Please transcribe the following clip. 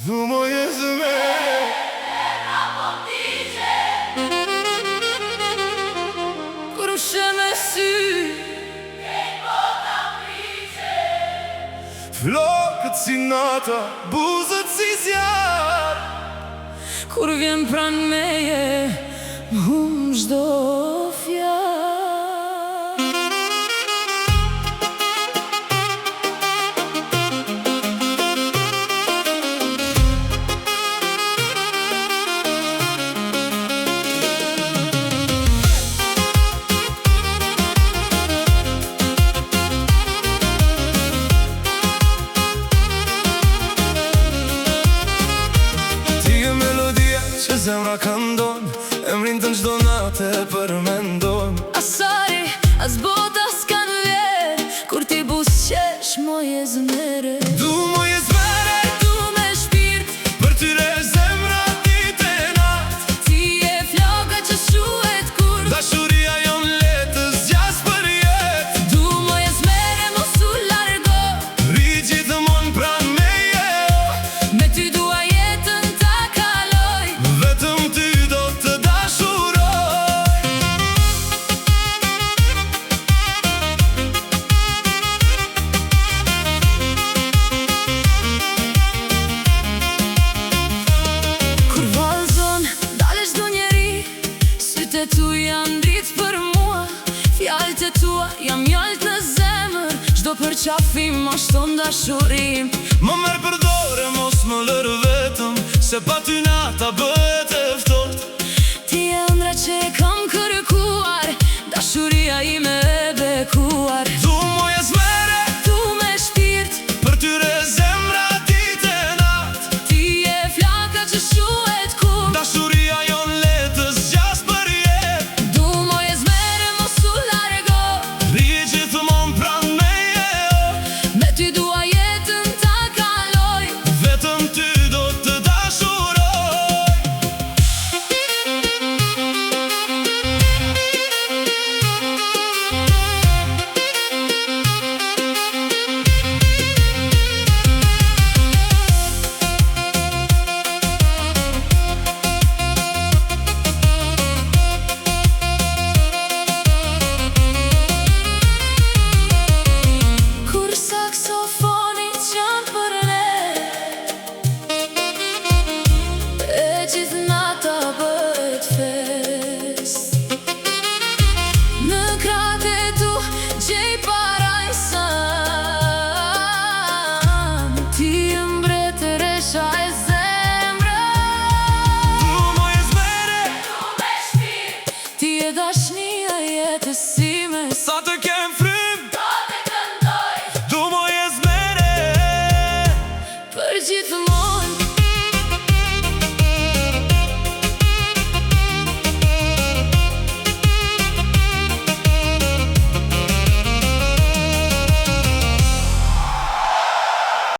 Du moje zemre Kur u shë me sy Flokët si nata, buzët si zjarë. Kur vjen pran meje çdo fjalë. Zemra ka ndonë, emrin të çdo natë e përmendon. Asari, as bota s'kan vjerë kur ti buzëqesh moje zemre. Du moje zemre, du me shpirt, për tyre zemra ditë e natë. ti je floka që shuhet kur Dashuria jon letë zgjas për jetë. du moje zemre mos u largo, Ri gjithmonë pranë meje, me ty dua jetën ta kaloj. vetëm ty do të dashuroj. Kur vallëzon, dalesh do njeri, sytë e tu janë dritë për mua. Fjallët e tua jam mjallët në zemër, çdo përqafim ma shton dashurim. Më merë për dore, mos më lërë vetëm, se pa ty nata bëhet e ftohtë. Ti e ëndra që e kam kërkuar, dashuria ime e bekuar. Du moje zemre, Du me shpirt, për tyre zemra ditë e natë. ti je flaka që shuhet kur Dashuria jon letë zgjas për jetë. du moje zemre mos u largo, Ri gjithmonë pranë meje, me ty dua jetën ta kaloj. vetëm ty do të dashuroj. Kur saksofoni qan për ne, e gjithë nata bëhet fest. Në kratë e tu gjej parajsan, ti e mbretëresha e zemrës. Du moje zemre, Ti e dashnia jetës sime, sa të kem frym. do të këndoj Du moje zemre, për gjithë